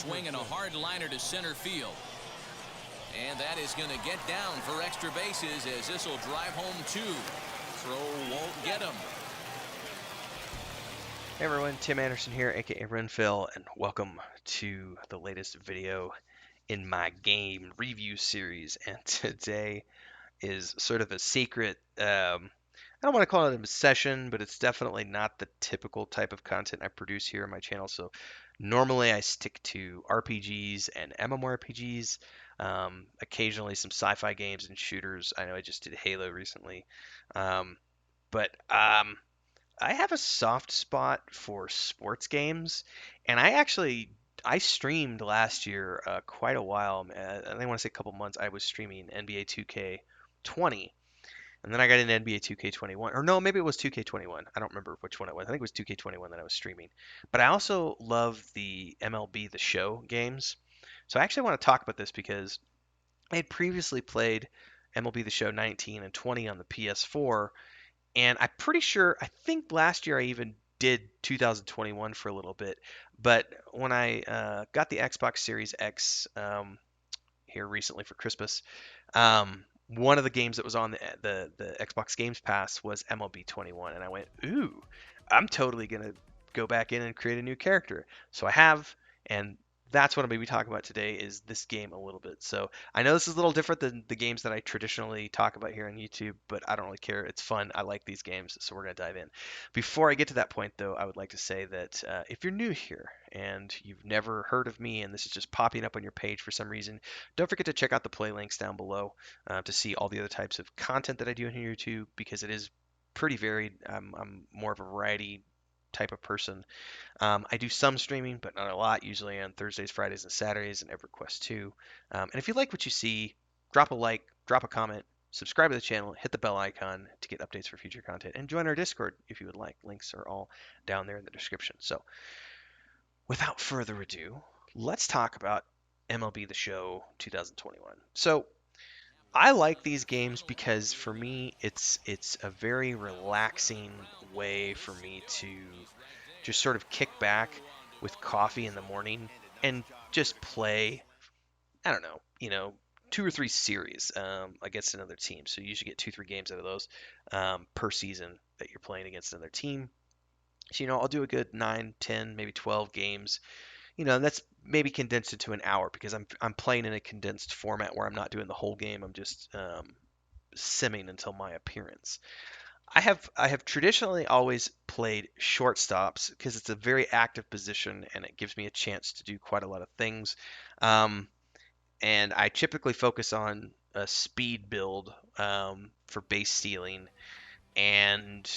swing and a hard liner to center field. And that is going to get down for extra bases as this will drive home 2. Throw won't get him. Hey everyone, Tim Anderson here, aka Renfill, and welcome to the latest video in my game review series. And today is sort of a secret, I don't want to call it a session, but it's definitely not the typical type of content I produce here on my channel. So normally I stick to RPGs and MMORPGs, occasionally some sci-fi games and shooters. I know I just did Halo recently, but I have a soft spot for sports games, and I streamed last year quite a while. I think I want to say a couple months. I was streaming NBA 2K20, and then I got into NBA 2K21, or no, maybe it was 2K21. I don't remember which one it was. I think it was 2K21 that I was streaming. But I also love the MLB The Show games. So I actually want to talk about this because I had previously played MLB The Show 19 and 20 on the PS4, and I'm pretty sure, I think last year I even did 2021 for a little bit. But when I got the Xbox Series X here recently for Christmas, one of the games that was on the Xbox Games Pass was MLB 21. And I went, ooh, I'm totally going to go back in and create a new character. So I have, and that's what I'm going to be talking about today is this game a little bit. So I know this is a little different than the games that I traditionally talk about here on YouTube, but I don't really care. It's fun. I like these games, so we're going to dive in. Before I get to that point, though, I would like to say that if you're new here and you've never heard of me and this is just popping up on your page for some reason, don't forget to check out the play links down below to see all the other types of content that I do on YouTube because it is pretty varied. I'm more of a variety type of person. I do some streaming, but not a lot, usually on Thursdays, Fridays, and Saturdays, and EverQuest 2. And if you like what you see, drop a like, drop a comment, subscribe to the channel, hit the bell icon to get updates for future content, and join our Discord if you would like. Links are all down there in the description. So, without further ado, let's talk about MLB The Show 2021. So, I like these games because for me, it's a very relaxing way for me to just sort of kick back with coffee in the morning and just play, I don't know, 2 or 3 series against another team. So you usually get 2, 3 games out of those per season that you're playing against another team. So, I'll do a good 9, 10, maybe 12 games. And that's maybe condensed into an hour because I'm playing in a condensed format where I'm not doing the whole game. I'm just simming until my appearance. I have traditionally always played shortstops because it's a very active position and it gives me a chance to do quite a lot of things. Um, and I typically focus on a speed build for base stealing, and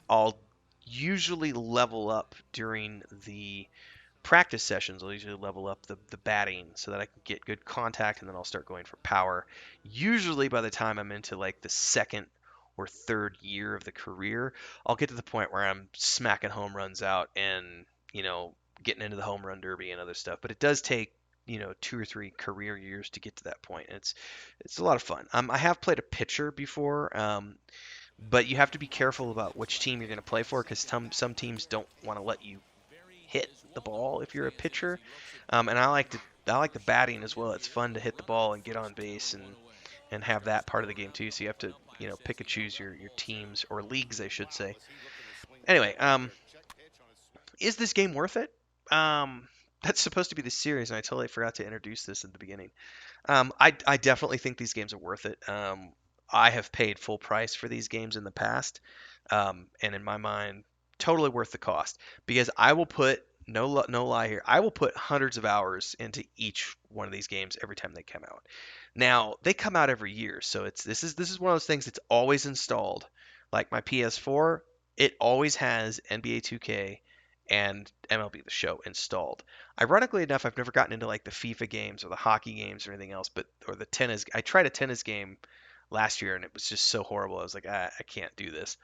I'll usually level up during the practice sessions. I'll usually level up the batting so that I can get good contact, and then I'll start going for power. Usually by the time I'm into like the second or third year of the career, I'll get to the point where I'm smacking home runs out and, getting into the home run derby and other stuff. But it does take, 2 or 3 career years to get to that point. And it's a lot of fun. I have played a pitcher before, but you have to be careful about which team you're going to play for because some teams don't want to let you hit the ball if you're a pitcher. And I like the batting as well. It's fun to hit the ball and get on base and have that part of the game too. So you have to pick and choose your teams or leagues, I should say. Anyway, is this game worth it? That's supposed to be the series, and I totally forgot to introduce this at the beginning. I definitely think these games are worth it. I have paid full price for these games in the past, and in my mind, totally worth the cost because I will put no lie here. I will put hundreds of hours into each one of these games every time they come out. Now they come out every year, so this is one of those things that's always installed. Like my PS4, it always has NBA 2K and MLB The Show installed. Ironically enough, I've never gotten into like the FIFA games or the hockey games or anything else, or the tennis. I tried a tennis game last year and it was just so horrible. I was like, I can't do this.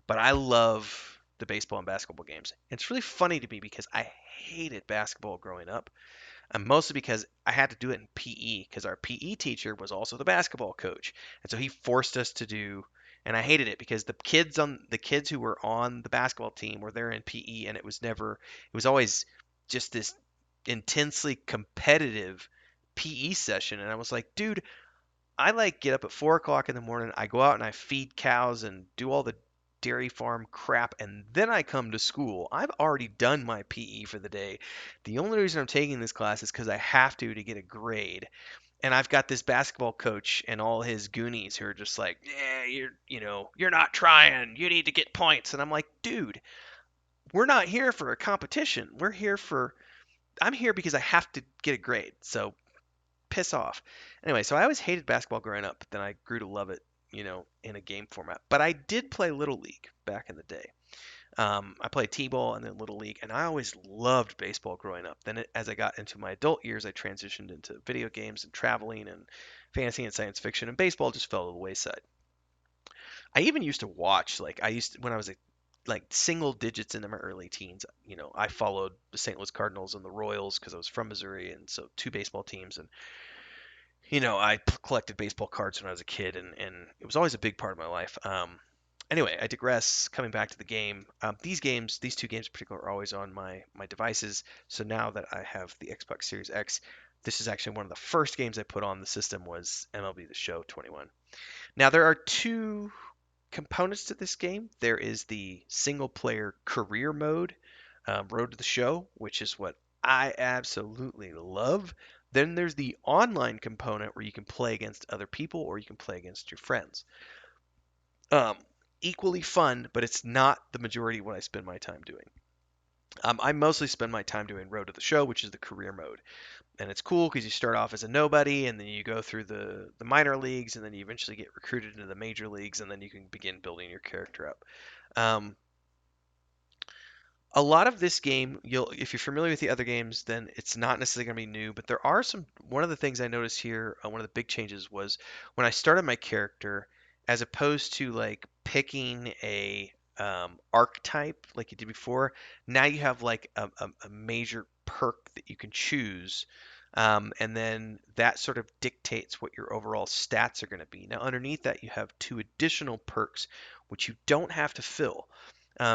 But I love the baseball and basketball games. And it's really funny to me because I hated basketball growing up, and mostly because I had to do it in PE because our PE teacher was also the basketball coach, and so he forced us to do. And I hated it because the kids who were on the basketball team were there in PE, and it was always just this intensely competitive PE session, and I was like, dude, I like get up at 4 o'clock in the morning. I go out and I feed cows and do all the dairy farm crap, and then I come to school. I've already done my PE for the day. The only reason I'm taking this class is because I have to get a grade. And I've got this basketball coach and all his goonies who are just like, yeah, you're not trying. You need to get points. And I'm like, dude, we're not here for a competition. I'm here because I have to get a grade. So piss off. Anyway, so I always hated basketball growing up, but then I grew to love it, in a game format. But I did play Little League back in the day. I played T-ball and then Little League, and I always loved baseball growing up. Then, as I got into my adult years, I transitioned into video games and traveling and fantasy and science fiction, and baseball just fell to the wayside. I even used to watch, like, when I was like single digits into my early teens, I followed the St. Louis Cardinals and the Royals because I was from Missouri, and so two baseball teams, and I collected baseball cards when I was a kid, and it was always a big part of my life. Anyway, I digress. Coming back to the game, these two games in particular, are always on my devices. So now that I have the Xbox Series X, this is actually one of the first games I put on the system was MLB The Show 21. Now there are two components to this game. There is the single player career mode, Road to the Show, which is what I absolutely love. Then there's the online component where you can play against other people or you can play against your friends. Um, Equally fun, but it's not the majority of what I spend my time doing. I mostly spend my time doing Road to the Show, which is the career mode. And it's cool because you start off as a nobody, and then you go through the minor leagues, and then you eventually get recruited into the major leagues, and then you can begin building your character up. Um, a lot of this game, if you're familiar with the other games, then it's not necessarily going to be new, but there are one of the things I noticed here, one of the big changes was when I started my character, as opposed to like picking a archetype like you did before, now you have like a major perk that you can choose. And then that sort of dictates what your overall stats are going to be. Now, underneath that, you have two additional perks, which you don't have to fill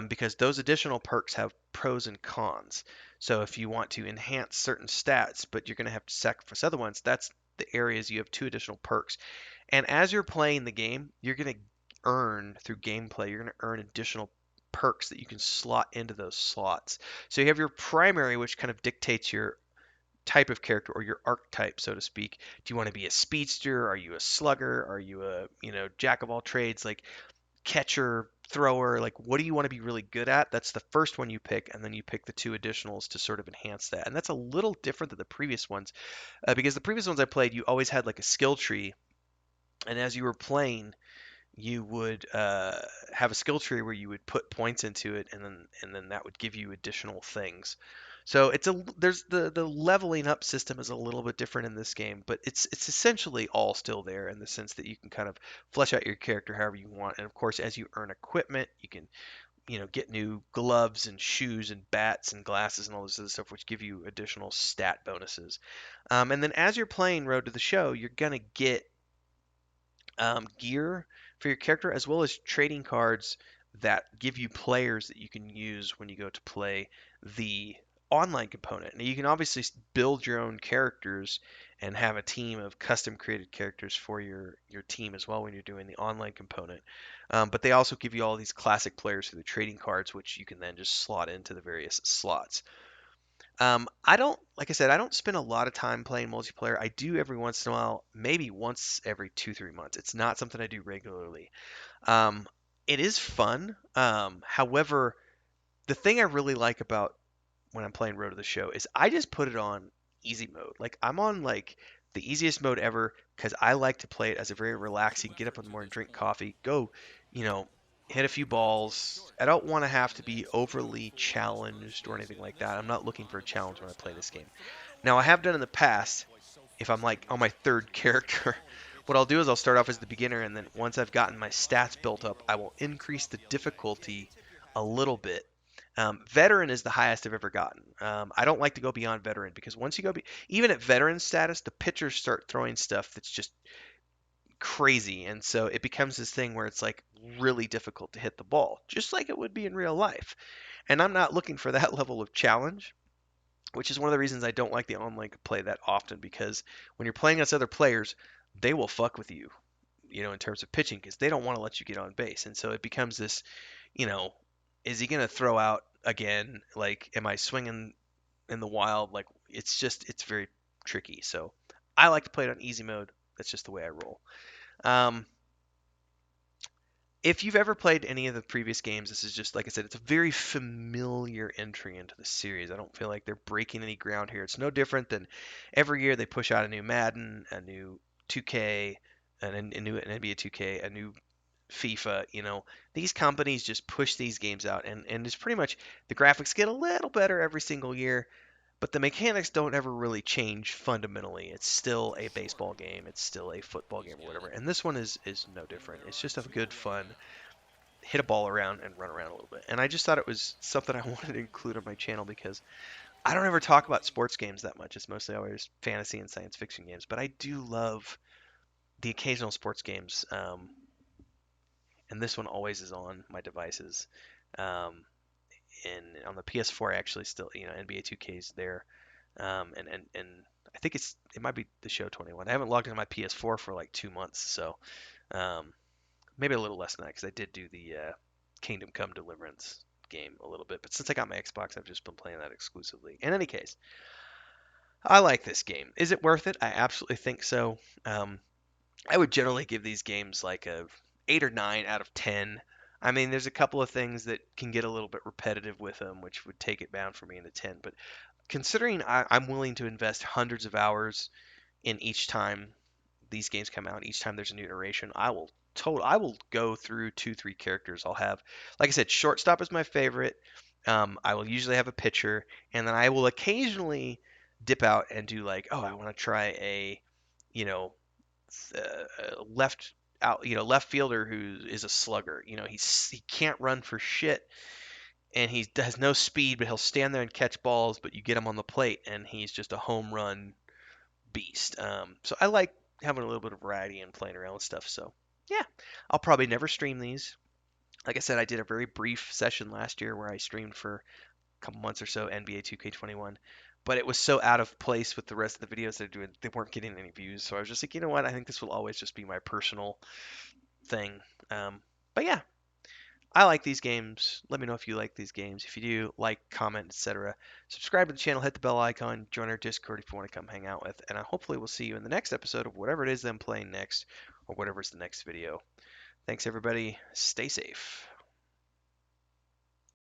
because those additional perks have pros and cons. So if you want to enhance certain stats, but you're going to have to sacrifice other ones, that's the areas you have two additional perks. And as you're playing the game, you're going to earn through gameplay, you're going to earn additional perks that you can slot into those slots. So you have your primary, which kind of dictates your type of character or your archetype, so to speak. Do you want to be a speedster? Are you a slugger? Are you a, jack of all trades? Like catcher, thrower, like what do you want to be really good at? That's the first one you pick, and then you pick the two additionals to sort of enhance that. And that's a little different than the previous ones because the previous ones I played, you always had like a skill tree, and as you were playing, you would have a skill tree where you would put points into it, and then that would give you additional things. So there's the leveling up system is a little bit different in this game, but it's essentially all still there in the sense that you can kind of flesh out your character however you want. And of course, as you earn equipment, you can get new gloves and shoes and bats and glasses and all this other stuff, which give you additional stat bonuses. And then as you're playing Road to the Show, you're gonna get gear for your character, as well as trading cards that give you players that you can use when you go to play the online component. Now, you can obviously build your own characters and have a team of custom created characters for your team as well when you're doing the online component. But they also give you all these classic players through the trading cards, which you can then just slot into the various slots. I don't, like I said, I don't spend a lot of time playing multiplayer. I do every once in a while, maybe once every 2, 3 months. It's not something I do regularly. Um, it is fun. However, the thing I really like about when I'm playing Road to the Show is I just put it on easy mode. Like I'm on like the easiest mode ever because I like to play it as a very relaxing, get up in the morning, drink coffee, go, you know, hit a few balls. I don't want to have to be overly challenged or anything like that. I'm not looking for a challenge when I play this game. Now, I have done in the past, if I'm like on my third character, what I'll do is I'll start off as the beginner, and then once I've gotten my stats built up, I will increase the difficulty a little bit. Veteran is the highest I've ever gotten. I don't like to go beyond veteran because once you go, even at veteran status, the pitchers start throwing stuff that's just crazy, and so it becomes this thing where it's like really difficult to hit the ball, just like it would be in real life. And I'm not looking for that level of challenge. which is one of the reasons I don't like the online play that often because when you're playing against other players, they will fuck with you, in terms of pitching because they don't want to let you get on base. And so it becomes this, you know, is he going to throw out again? Like, am I swinging in the wild? Like, it's very tricky. So I like to play it on easy mode. That's just the way I roll. Um, if you've ever played any of the previous games, this is just, like I said, it's a very familiar entry into the series. I don't feel like they're breaking any ground here. It's no different than every year they push out a new Madden, a new 2K, a new NBA 2K, a new FIFA. These companies just push these games out, and it's pretty much the graphics get a little better every single year, but the mechanics don't ever really change fundamentally. It's still a baseball game. It's still a football game or whatever. And this one is no different. It's just a good fun hit a ball around and run around a little bit. And I just thought it was something I wanted to include on my channel because I don't ever talk about sports games that much. It's mostly always fantasy and science fiction games. But I do love the occasional sports games. And this one always is on my devices. Um, and on the PS4, actually, still, NBA 2K is there. And I think it might be the show 21. I haven't logged into my PS4 for like 2 months, so um, maybe a little less than that because I did do the Kingdom Come Deliverance game a little bit. But since I got my Xbox, I've just been playing that exclusively. In any case, I like this game. Is it worth it? I absolutely think so. I would generally give these games like a 8 or 9 out of 10. I mean, there's a couple of things that can get a little bit repetitive with them, which would take it down for me in the 10. But considering I'm willing to invest hundreds of hours in each time these games come out, each time there's a new iteration, I will go through 2, 3 characters. I'll have, like I said, shortstop is my favorite. I will usually have a pitcher, and then I will occasionally dip out and do like, oh, I want to try you know, left left fielder who is a slugger. He can't run for shit, and he has no speed, but he'll stand there and catch balls. But you get him on the plate, and he's just a home run beast. So I like having a little bit of variety and playing around with stuff. So yeah, I'll probably never stream these. Like I said, I did a very brief session last year where I streamed for a couple months or so NBA 2K21, but it was so out of place with the rest of the videos they're doing. They weren't getting any views, so I was just like, you know what? I think this will always just be my personal thing. But yeah, I like these games. Let me know if you like these games. If you do, like, comment, etc. Subscribe to the channel, hit the bell icon, join our Discord if you want to come hang out with, and I hopefully will see you in the next episode of whatever it is I'm playing next, or whatever's the next video. Thanks, everybody. Stay safe.